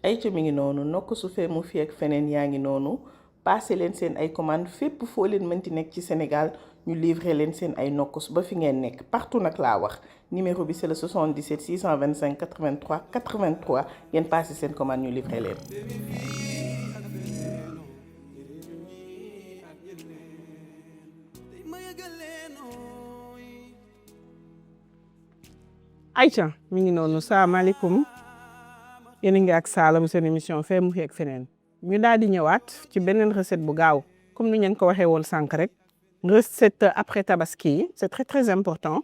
ay ca mi ngi noonu nokk su fee mu fi ak feneen yaa ngi noonu passé leen seen ay commande fépp foo leen mënti nekk ci Sénégal ñu livrer leen seen ay nokkos ba fi ngeen nekk partout nag laa wax numéro bi c'est le 77 625 83 83 ngeen passé seen commande ñu livrer leen. Aïcha mi ngi noonu salaamaaleykum yéen a ngi ak Sala bu seen émission fee mu ak feneen ñu daal di ñëwaat ci beneen recette bu gaaw comme ni ngeen ko waxee woon sànq rek recette après tabaski yi c'est très très important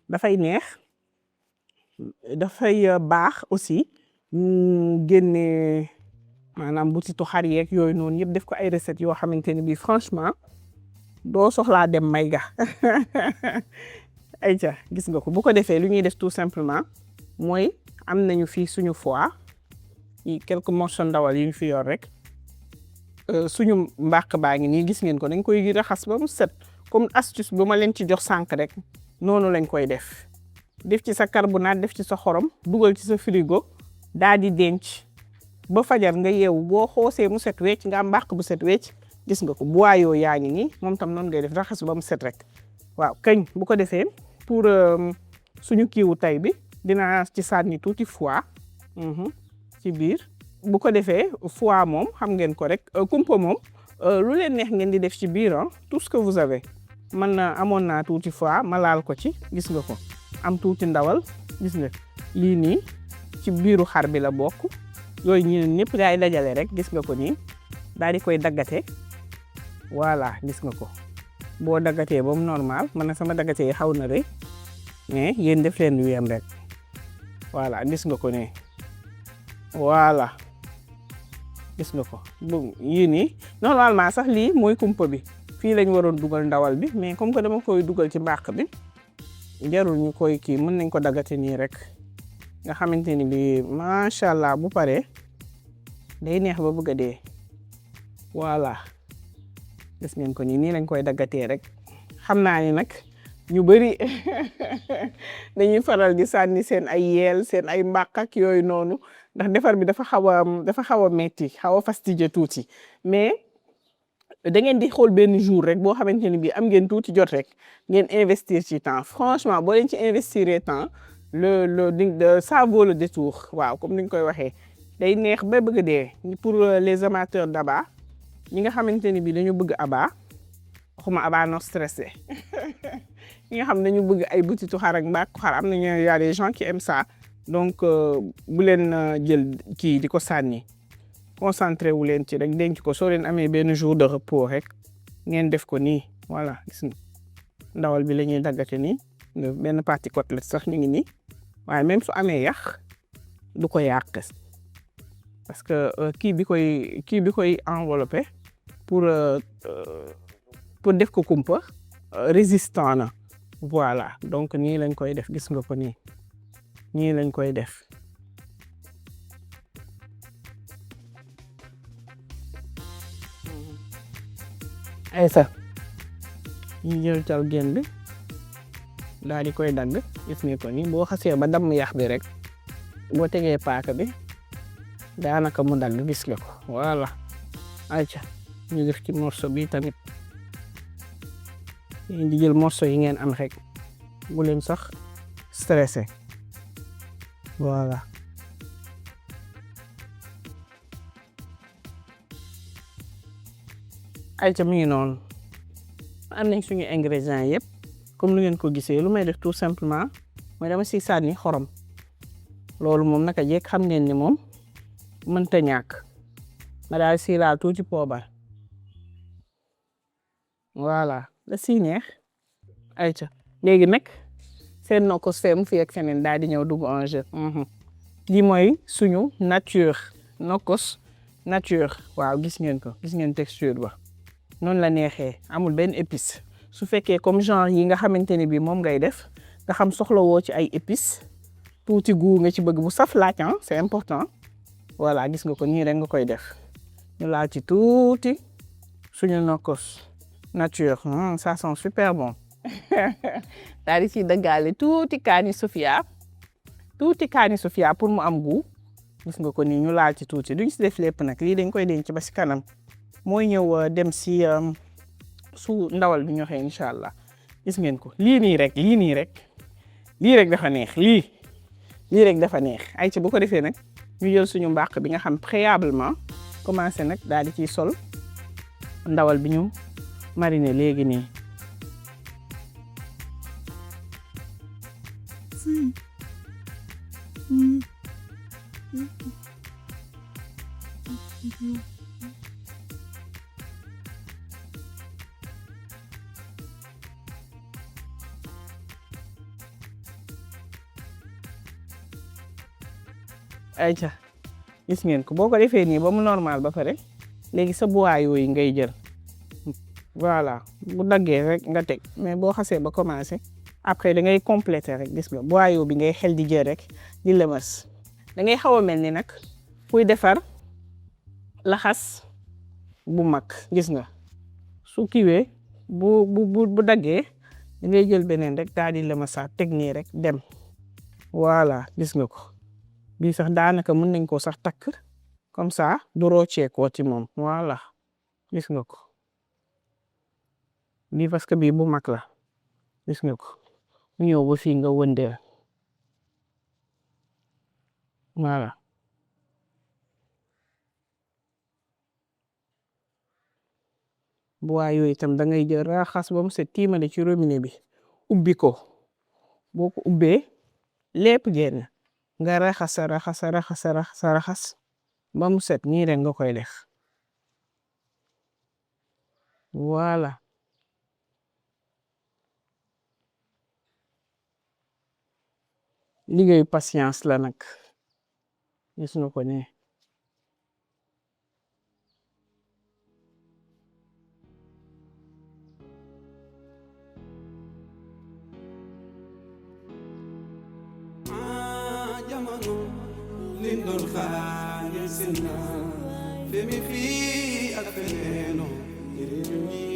dafay neex dafay baax aussi ñu génne maanaam butitu xar yeeg yooyu noonu yëpp def ko ay recettes yoo xamante ne bii franchement doo soxlaa dem may ga ayca gis nga ko bu ko defee lu ñuy def tout simplement mooy am nañu fii suñu foie yi quelques morceaux ndawal yi ñu fi yor rek suñu mbàq baa ngi nii gis ngeen ko dañ koy raxas ba mu set comme astuce bu ma leen ci jox sànq rek noonu lañ koy def ci sa carbonate def ci sa xorom dugal ci sa frigo daal di denc ba fajar nga yeewu boo xoosee mu set wecc nga am mbàq bu set wecc gis nga ko boyau yaa ngi nii moom tam noonu ngay def raxas ba mu set rek waaw kañ bu ko defee pour suñu kiiwu tay bi dinaa ci sànni tuuti foie ci biir bu ko defee foie moom xam ngeen ko rek kumpa moom lu leen neex ngeen di def ci biir tout ce que vous avez man amoon naa tuuti foie ma laal ko ci gis nga ko am tuuti ndawal gis nga lii nii ci biiru xar bi la bokk yooyu ñi ñëpp daay dajale rek gis nga ko nii daal di koy daggate voilà gis nga ko boo daggatee ba mu normal man na sama daggatee xaw na rek mais yéen def leen lu yem rek voilà gis nga ko ne voilà gis nga ko yii nii normalement sax lii mooy kumpa bi fii lañ waroon dugal ndawal bi mais comme que dama koy dugal ci mbàq bi jarul ñu koy kii mën nañ ko daggate nii rek nga xamante ni bi macha allah bu paree day neex ba bëgg a dee voilà gis ngeen ko nii lañ koy daggatee rek xam naa ni nag ñu bari dañuy faral di sànni seen ay yeel seen ay mbàq ak yooyu noonu ndax defar bi dafa xaw a metti xaw a fastidieux tuuti mais da ngeen di xool benn jour rek boo xamante ni bii am ngeen tuuti jot rek ngeen investir ci temps franchement boo leen ci investir temps ça vaut le détour waaw comme ni ñu koy waxee day neex ba bëgg a dee pour les amateurs d'aba ñi nga xamante ni bii dañu bëgg aba waxuma aba non stressé ñi nga xam dañu bëgg ay butitu xar ak mbàq xar am nañu y a des gens qui aiment ça donc bu leen jël kii di ko sànni concentré wu leen ci rek denc ko soo leen amee benn jour de repos rek ngeen def ko nii voilà gis nga ndawal bi la ñuy daggate nii benn partie côtelette sax ñu ngi nii waaye même su amee yàq du ko yàq parce que kii bi koy enveloppé pour def ko kumpa résistant na voilà donc nii lañ koy def gis nga ko nii lañ koy def ay sa ñu jël cal génn bi daal di koy dagg gis nga ko nii boo xasee ba damm yax bi rek boo tegee paaka bi daanaka mu dagg gis nga ko voilà ayca ñu def ci morceau bi tamit di jël morceau yi ngeen am rek bu leen sax stressé voilà ayca mi ngi noonu am nañ suñu ingrédients yëpp comme lu ngeen ko gisee lu may def tout simplement mooy dama si sànni xorom loolu moom naka jekk xam ngeen ni moom mënta ñàkk ma daal si laal tuuti poobar voilà la si neex ayca léegi nag seen nokkos fee mu fi ak feneen daal di ñëw dugg en jeu lii mooy suñu nature nokkos nature waaw gis ngeen texture ba noonu la neexee amul benn épice su fekkee comme genre yi nga xamante ni bii moom ngay def nga xam soxla woo ci ay épices tuuti goût nga ci bëgg bu saf laaj c'est important voilà gis nga ko nii rek nga koy def ñu laal ci tuuti suñu nokkos nature ça sent super bon daal di ciy dëggaale tuuti kaani Sofia pour mu am goût gis nga ko nii ñu laal ci tuuti duñ si def lépp nag lii dañ koy denc ba si kanam mooy ñëw dem si su ndawal bi ñoxee incha allah gis ngeen ko lii nii rek dafa neex lii rek dafa neex ay ci bu ko defee nag ñu jël suñu mbàq bi nga xam préalablement commencé nag daal di ciy sol ndawal bi ñu mariner léegi nii ayca gis ngeen ko boo ko defee nii ba mu normal ba pare léegi sa boyau yi ngay jël voilà bu daggee rek nga teg mais boo xasee ba commencé après da ngay compléter rek gis nga boyau bi ngay xel di jël rek di lëmas da ngay xaw a mel ni nag kuy defar laxas bu mag gis nga su kiwee bu daggee da ngay jël beneen rek daal di lëmasaat teg nii rek dem voilà gis nga ko bii sax daanaka mën nañ ko sax takk comme ça du rocceekoo ci moom voilà gis nga ko bii parce que bii bu mag la gis nga ko mu ñëw ba fii nga wëndeel voilà bu waa yooyu itam da ngay jël raxas ba mu set tiimale ci robinet bi ubbi ko boo ko ubbee lépp génn nga raxas ba mu set nii rek nga koy def voilà liggéeyu patience la nag gis nga ko ne lindon xañe sinna femi fi ak feneno yere ñi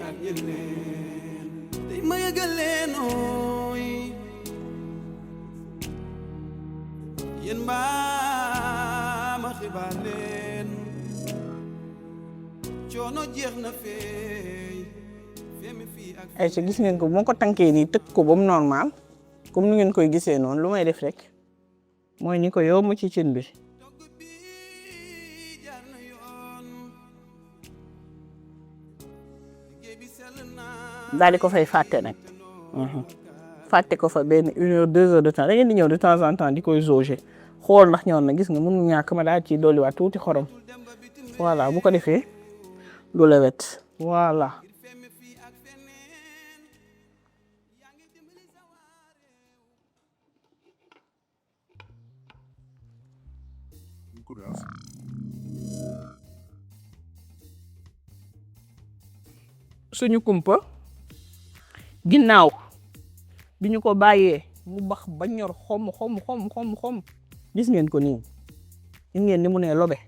ak yeneen tay ma yëgal leenoy yéen mbaa ma xibaar leen coono jeex na feey femi fi ak ay ci gis ngeen ko moo ko tànkee nii tëkk ko ba mu normal comme ni ngeen koy gisee noonu lu may def rek mooy ni ko yow mu ci cin bi daal di ko fay fàtte nag fàtte ko fa benn 1 heure 2 heures de temps da ngeen di ñëw de temps en temps di koy jauger xool ndax ñor na gis nga mënu ñàkk ma daal ci dolliwaat tuuti xorom voilà bu ko defee du lewet voilà suñu kumpa ginnaaw bi ñu ko bàyyee mu bax ba ñor xom gis ngeen ko nii gis ngeen ni mu ne lobe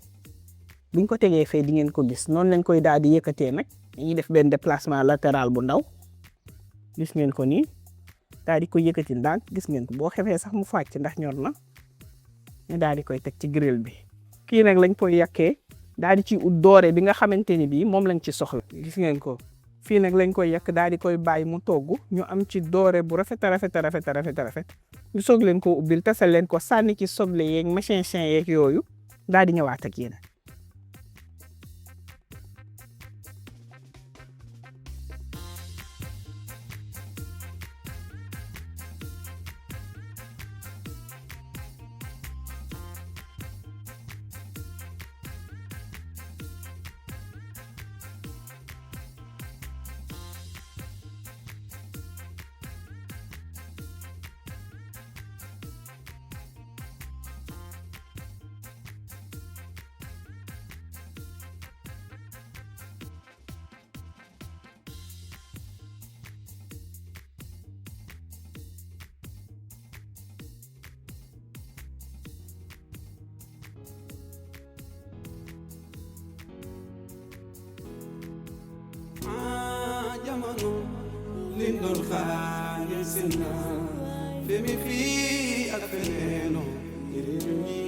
buñ ko tegee fee di ngeen ko gis noonu lañ koy daal di yëkkatee nag dañuy def benn déplacement latéral bu ndaw gis ngeen ko nii daal di koy yëkkati ndànk gis ngeen ko boo xefee sax mu fàcc ndax ñor na ñu daal di koy teg ci grill bi kii nag lañ koy yàkkee daal di ci ut doore bi nga xamante ni bii moom lañ ci soxla gis ngeen ko fii nag lañ koy yàq daal di koy bàyyi mu togg ñu am ci doore bu rafet ñu soog leen ko ubbil tasal leen ko sànni ci soble yeeg machin yeeg yooyu daal di ñëwaat ak yéen. lindon xañe sinna femi fi ak feneno yere ñi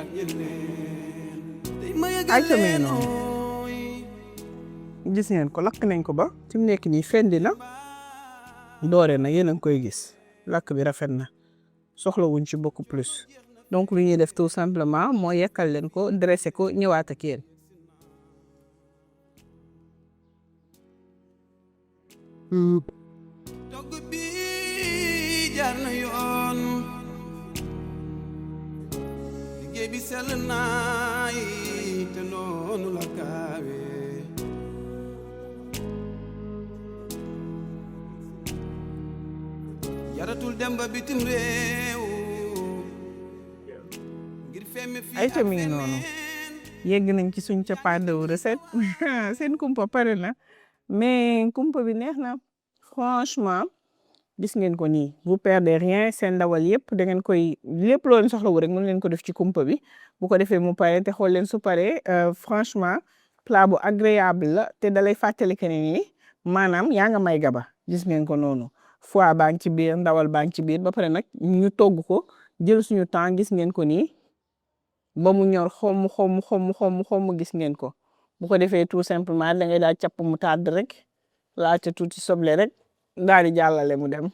ak ayca mi ngi noonu gis ngeen ko lakk nañ ko ba fi mu nekk nii fendi na doore na yéen a ngi koy gis lakk bi rafet na soxlawuñ ci beaucoup plus donc lu ñuy def tout simplement moo yekkal leen ko dressé ko ñëwaat ak yéen. togg bi jaar na yoon liggéey bi sell naay te noonu la gaawe yaratul dem ba bitim réew ngir femme fi ayca mi ngi noonu yegg nañ ci suñ cappaandawu recette seen kumpa pare na mais kumpa bi neex na franchement gis ngeen ko nii vous perdez rien seen ndawal yëpp da ngeen koy lépp loo leen soxlawu rek mën leen ko def ci kumpa bi bu ko defee mu pare te xool leen su pare franchement plat bu agréable la te dalay fàttali que ne nii maanaam yaa nga may gaba gis ngeen ko noonu foie baa ngi ci biir ndawal baa ngi ci biir ba pare nag ñu togg ko jël suñu temps gis ngeen ko nii ba mu ñor xomm gis ngeen ko bu ko defee tout simplement da ngay daal capp mu tàdd rek laajte tuuti soble rek daal di jàllale mu dem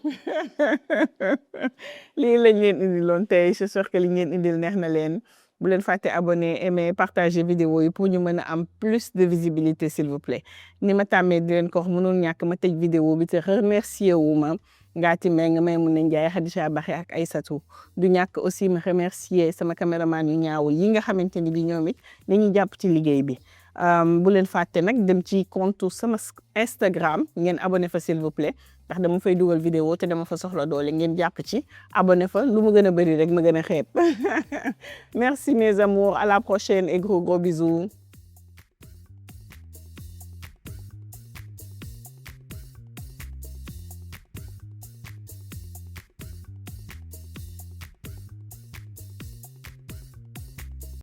lii lañ leen indi loon tey c'est sûr que li ngeen indil neex na leen bu leen fàtte abonner aimer partager vidéo yi pour ñu mën a am plus de visibilité s'il vous plaît ni ma tàmmee di leen ko wax mënul ñàkk ma tëj vidéo bi te remercier wu ma Ngaty Mbengue Maimouna Ndiaye Khadija Baxé ak Aïssatou du ñàkk aussi ma remercier sama caméraman yu ñaawul yi nga xamante ni bi ñoom it dañuy jàpp ci liggéey bi bu leen fàtte nag dem ci compte sama Instagram ngeen abonné fa s'il vous plaît ndax dama fay dugal vidéo te dama fa soxla doole ngeen jàpp ci abonné fa lu mu gën a bëri rek ma gën a xeeb merci mes amours à la prochaine et gros bisous